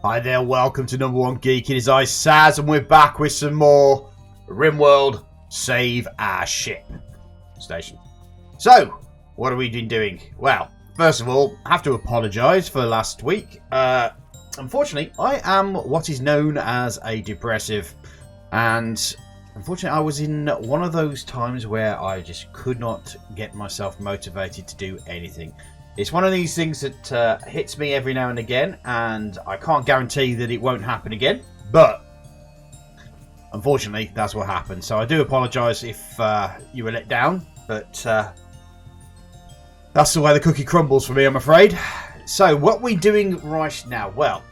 Hi there, welcome to number one Geek. It is I, Saz, and we're back with some more Rimworld Save Our Ship Station. So, what have we been doing? Well, first of all, I have to apologise for last week. Unfortunately, I am what is known as a depressive, and unfortunately I was in one of those times where I just could not get myself motivated to do anything. It's one of these things that hits me every now and again, and I can't guarantee that it won't happen again, but unfortunately that's what happened. So I do apologise if you were let down, but that's the way the cookie crumbles for me, I'm afraid. So what are we doing right now? Well,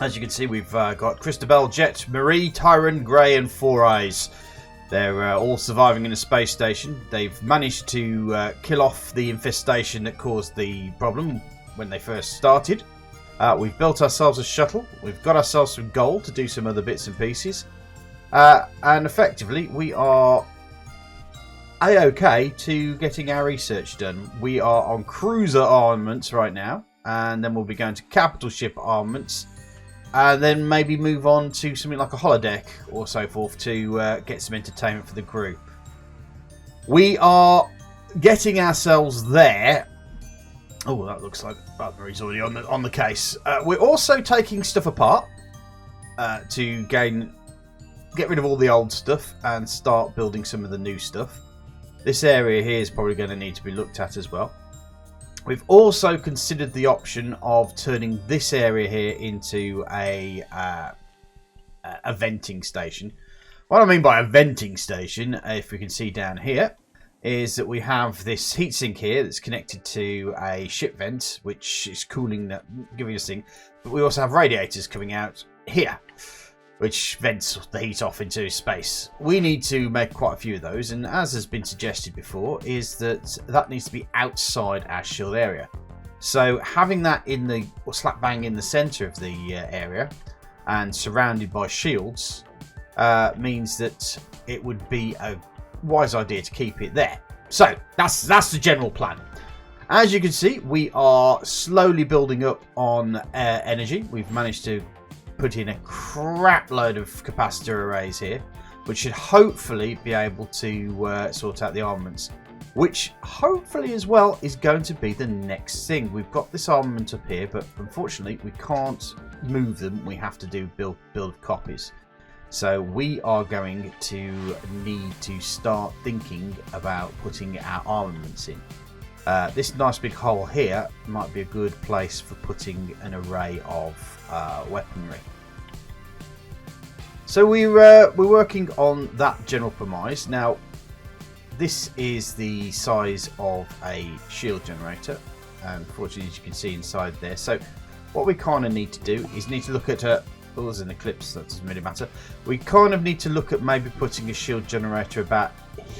as you can see, we've got Christabel, Jet, Marie, Tyron, Grey and Four Eyes. They're all surviving in a space station. They've managed to kill off the infestation that caused the problem when they first started. We've built ourselves a shuttle. We've got ourselves some gold to do some other bits and pieces. And effectively, we are A-OK to getting our research done. We are on cruiser armaments right now. And then we'll be going to capital ship armaments. And then maybe move on to something like a holodeck or so forth to get some entertainment for the crew. We are getting ourselves there. Oh, that looks like Marie's already on the case. We're also taking stuff apart to get rid of all the old stuff and start building some of the new stuff. This area here is probably going to need to be looked at as well. We've also considered the option of turning this area here into a venting station. What I mean by a venting station, if we can see down here, is that we have this heatsink here that's connected to a ship vent, which is cooling, giving us thing. But we also have radiators coming out here, which vents the heat off into space. We need to make quite a few of those, and as has been suggested before, is that needs to be outside our shield area. So having that in the slap bang in the centre of the area and surrounded by shields means that it would be a wise idea to keep it there. So that's the general plan. As you can see, we are slowly building up on energy. We've managed to put in a crap load of capacitor arrays here, which should hopefully be able to sort out the armaments, which hopefully as well is going to be the next thing. We've got this armament up here, but unfortunately we can't move them. We have to do build of copies. So we are going to need to start thinking about putting our armaments in. This nice big hole here might be a good place for putting an array of weaponry. So we're working on that general premise. Now, this is the size of a shield generator, and fortunately, as you can see inside there. So what we kind of need to do is need to look at oh, there's an eclipse, that doesn't really matter. We kind of need to look at maybe putting a shield generator about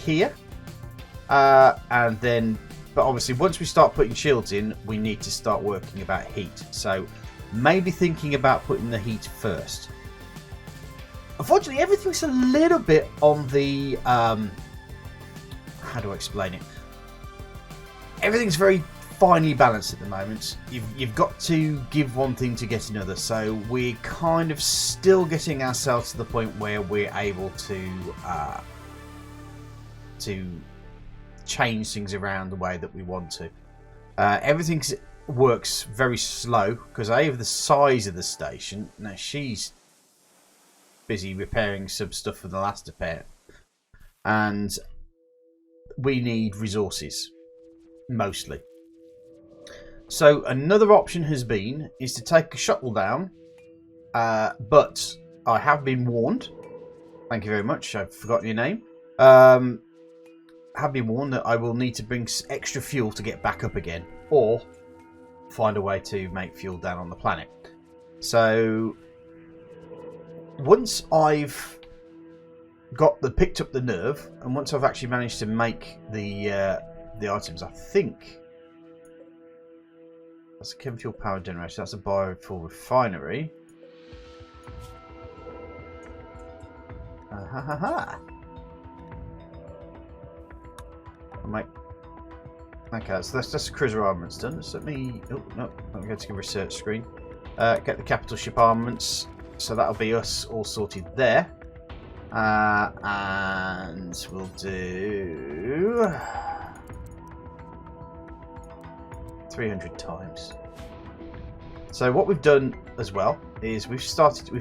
here, and then. But obviously, once we start putting shields in, we need to start working about heat. So maybe thinking about putting the heat first. Unfortunately, everything's a little bit on the... how do I explain it? Everything's very finely balanced at the moment. You've got to give one thing to get another. So we're kind of still getting ourselves to the point where we're able to change things around the way that we want to. Everything works very slow because of the size of the station. Now she's busy repairing some stuff for the last repair, and we need resources mostly. So another option has been is to take a shuttle down, but I have been warned. Thank you very much. I've forgotten your name. Have been warned that I will need to bring extra fuel to get back up again, or find a way to make fuel down on the planet. So once I've picked up the nerve, and once I've actually managed to make the items, I think that's a chem fuel power generator. That's a biofuel refinery. Okay, so that's just cruiser armaments done. So let me... Oh, no. Let me go to the research screen. Get the capital ship armaments. So that'll be us all sorted there. And we'll do 300 times. So what we've done as well is we've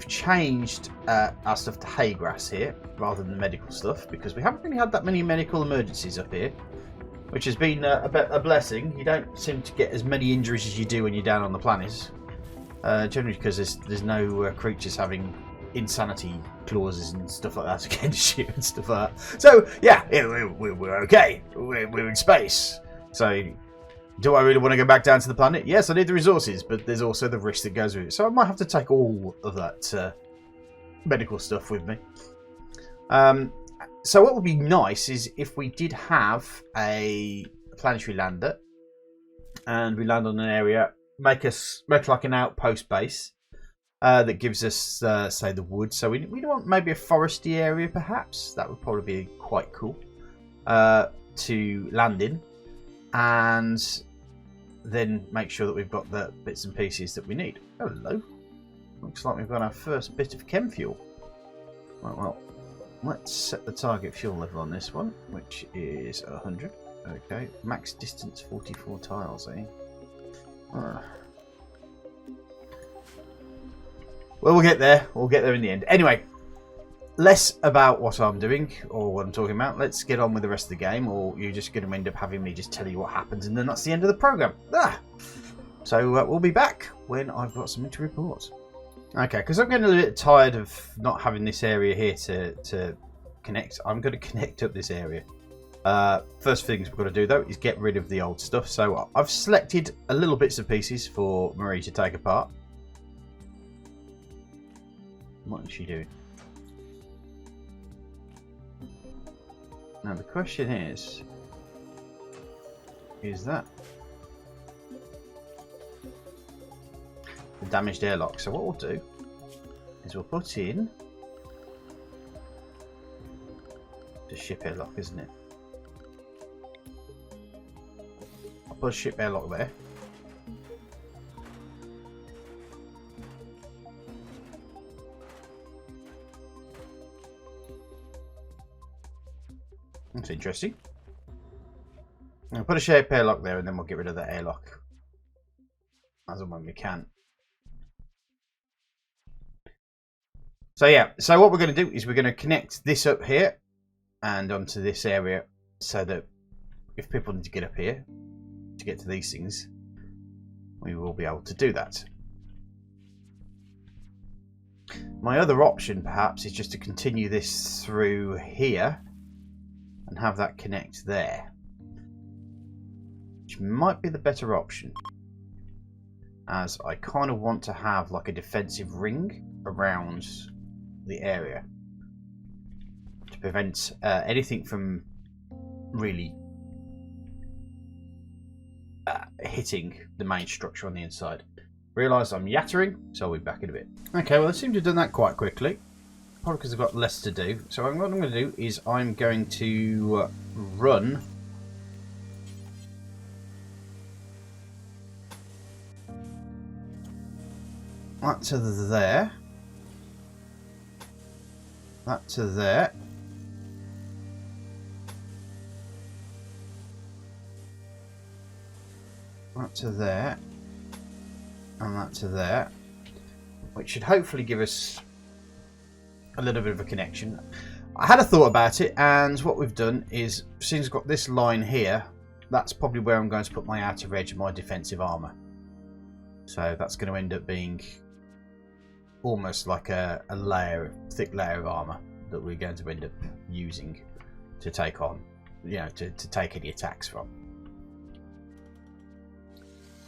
changed our stuff to hay grass here rather than medical stuff, because we haven't really had that many medical emergencies up here, which has been a blessing. You don't seem to get as many injuries as you do when you're down on the planet, generally because there's no creatures having insanity clauses and stuff like that against you and stuff like that. So yeah, we're okay. We're in space. So do I really want to go back down to the planet? Yes, I need the resources, but there's also the risk that goes with it. So I might have to take all of that medical stuff with me. So what would be nice is if we did have a planetary lander, and we land on an area, make like an outpost base that gives us, say, the wood. So we want maybe a foresty area, perhaps. That would probably be quite cool to land in, and then make sure that we've got the bits and pieces that we need. Hello. Looks like we've got our first bit of chem fuel. Right, well, let's set the target fuel level on this one, which is 100. Okay, max distance 44 tiles, eh? Well, we'll get there. We'll get there in the end. Anyway, less about what I'm doing or what I'm talking about. Let's get on with the rest of the game, or you're just going to end up having me just tell you what happens, and then that's the end of the program. So we'll be back when I've got something to report. Okay, because I'm getting a little bit tired of not having this area here to connect. I'm going to connect up this area. First things we've got to do, though, is get rid of the old stuff. So I've selected a little bits and pieces for Marie to take apart. What is she doing? Now the question is that the damaged airlock? So what we'll do is we'll put in the ship airlock, isn't it? I'll put a ship airlock there. That's interesting. I'll put a ship airlock there, and then we'll get rid of that airlock as and when we can. So yeah, so what we're going to do is we're going to connect this up here and onto this area, so that if people need to get up here to get to these things, we will be able to do that. My other option perhaps is just to continue this through here and have that connect there, which might be the better option, as I kind of want to have like a defensive ring around the area to prevent anything from really hitting the main structure on the inside. Realise I'm yattering, so I'll be back in a bit. Okay, well I seem to have done that quite quickly. Probably because I've got less to do. So what I'm going to do is I'm going to run that to there, that to there, that to there, and that to there, which should hopefully give us a little bit of a connection. I had a thought about it, and what we've done is, since we've got this line here, that's probably where I'm going to put my outer edge of my defensive armour. So that's going to end up being almost like a thick layer of armour that we're going to end up using to take on, you know, to take any attacks from.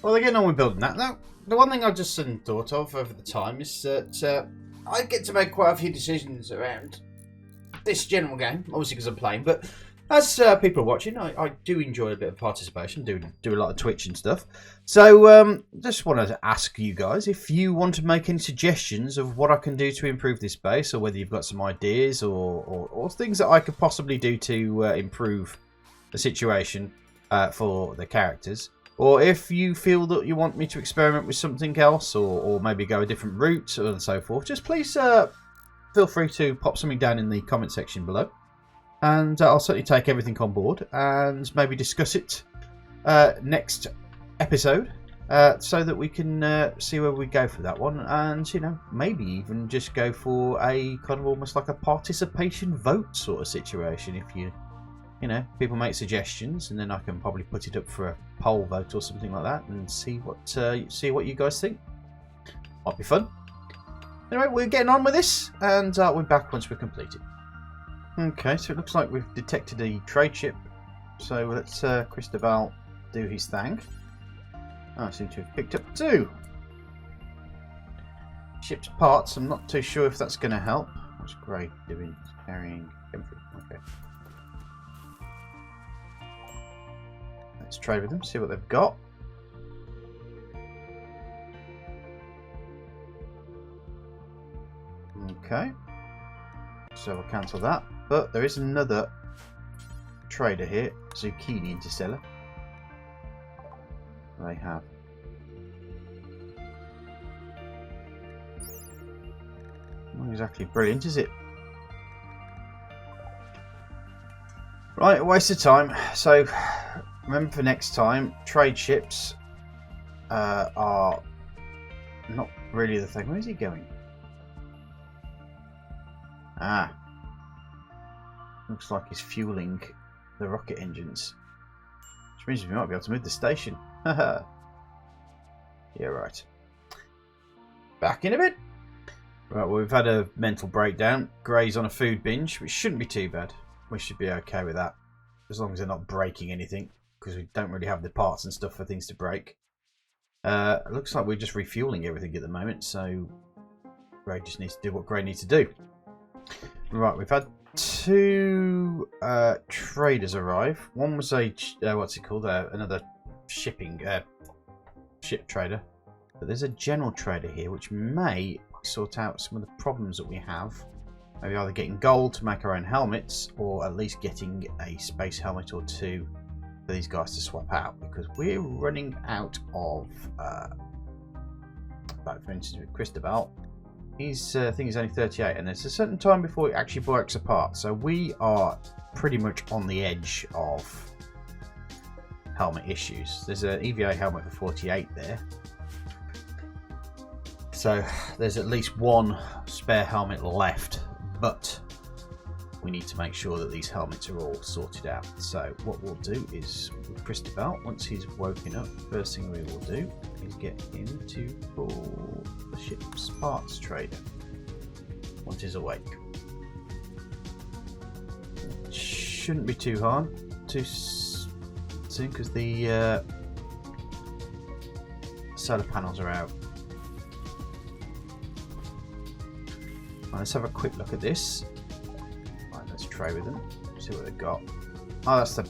Well, they're getting on with building that. Now, the one thing I've just thought of over the time is that I get to make quite a few decisions around this general game, obviously because I'm playing, but as people are watching, I do enjoy a bit of participation, do a lot of Twitch and stuff. So just wanted to ask you guys if you want to make any suggestions of what I can do to improve this base, or whether you've got some ideas or things that I could possibly do to improve the situation for the characters. Or if you feel that you want me to experiment with something else, or maybe go a different route and so forth, just please feel free to pop something down in the comment section below. And I'll certainly take everything on board and maybe discuss it next episode. So that we can see where we go for that one, and maybe even just go for a kind of almost like a participation vote sort of situation. If people make suggestions, and then I can probably put it up for a poll vote or something like that, and see what you guys think. Might be fun. Anyway, we're getting on with this, and we're back once we're completed. Okay, so it looks like we've detected a trade ship. So let's Cristobal do his thing. I seem to have picked up 2 ship's parts. I'm not too sure if that's going to help. What's Grey doing? Carrying everything. Okay. Let's trade with them, see what they've got. Okay. So we'll cancel that. But there is another trader here, Zucchini Interstellar. They have. Not exactly brilliant, is it? Right, a waste of time. So remember for next time, trade ships are not really the thing. Where is he going? Ah. Looks like he's fueling the rocket engines. Which means we might be able to move the station. Haha. Yeah, right. Back in a bit. Right, well, we've had a mental breakdown. Grey's on a food binge, which shouldn't be too bad. We should be okay with that. As long as they're not breaking anything. Because we don't really have the parts and stuff for things to break. It looks like we're just refueling everything at the moment. So Grey just needs to do what Grey needs to do. Right, we've had 2 traders arrive. One was a what's it called? Another shipping ship trader. But there's a general trader here, which may sort out some of the problems that we have. Maybe either getting gold to make our own helmets, or at least getting a space helmet or 2 for these guys to swap out, because we're running out of. Like for instance, with Cristobal. His thing is only 38, and there's a certain time before it actually breaks apart. So we are pretty much on the edge of helmet issues. There's an EVA helmet for 48 there. So there's at least 1 spare helmet left, but we need to make sure that these helmets are all sorted out. So what we'll do is, with Cristobal, once he's woken up, first thing we will do is get him to call the ship's parts trader once he's awake. It shouldn't be too hard too soon, because the solar panels are out. Right, let's have a quick look at this. Right, let's trade with them, see what they've got. Oh, that's the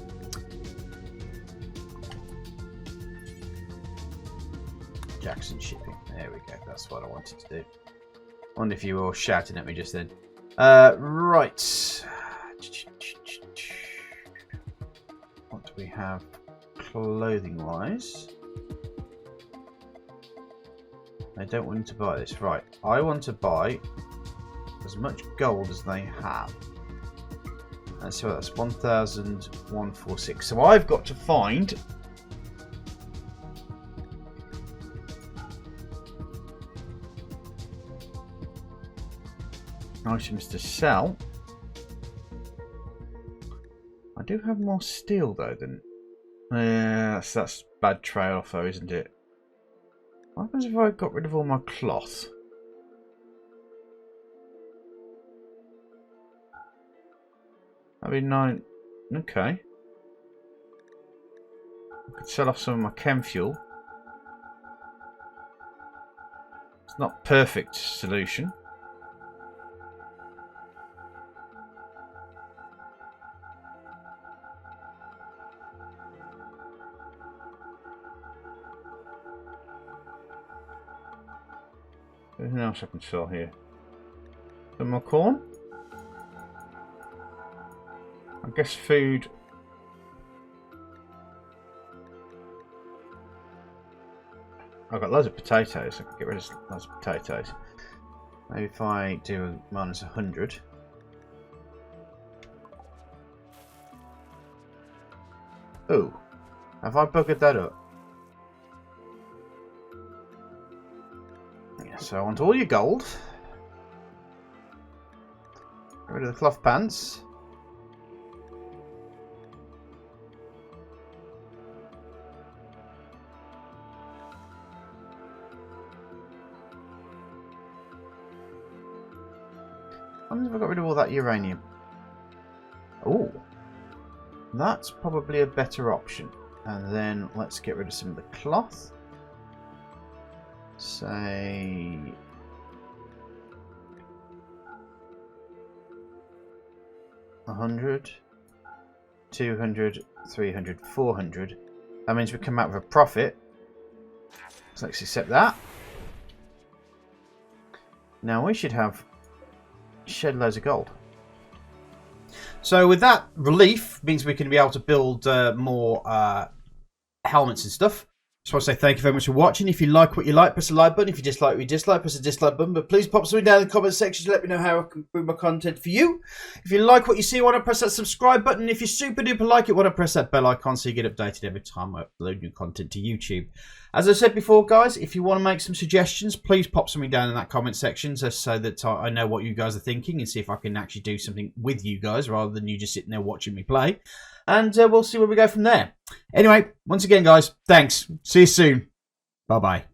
Jackson shipping. There we go. That's what I wanted to do. I wonder if you were all shouting at me just then. Right. What do we have clothing-wise? I don't want to buy this. Right. I want to buy as much gold as they have. Let's see what that's. 1,146. So I've got to find items to sell. I do have more steel though than that's bad trade-off though, isn't it? What happens if I got rid of all my cloth? That'd be 9. Okay. I could sell off some of my chem fuel. It's not perfect solution. Anything else I can sell here? Some more corn? I guess food. I've got loads of potatoes. I can get rid of loads of potatoes. Maybe if I do minus 100. Oh, have I buggered that up? Yeah, so I want all your gold. Get rid of the cloth pants. I wonder if I got rid of all that uranium. Oh, that's probably a better option. And then let's get rid of some of the cloth. Say 100, 200, 300, 400. That means we come out with a profit. So let's accept that. Now we should have shed loads of gold. So with that relief means we can be able to build more helmets and stuff. Just want to say thank you very much for watching. If you like what you like, press the like button. If you dislike what you dislike, press the dislike button. But please pop something down in the comment section to let me know how I can improve my content for you. If you like what you see, want to press that subscribe button. If you super duper like it, want to press that bell icon so you get updated every time I upload new content to YouTube. As I said before, guys, if you want to make some suggestions, please pop something down in that comment section so that I know what you guys are thinking and see if I can actually do something with you guys rather than you just sitting there watching me play. And we'll see where we go from there. Anyway, once again, guys, thanks. See you soon. Bye-bye.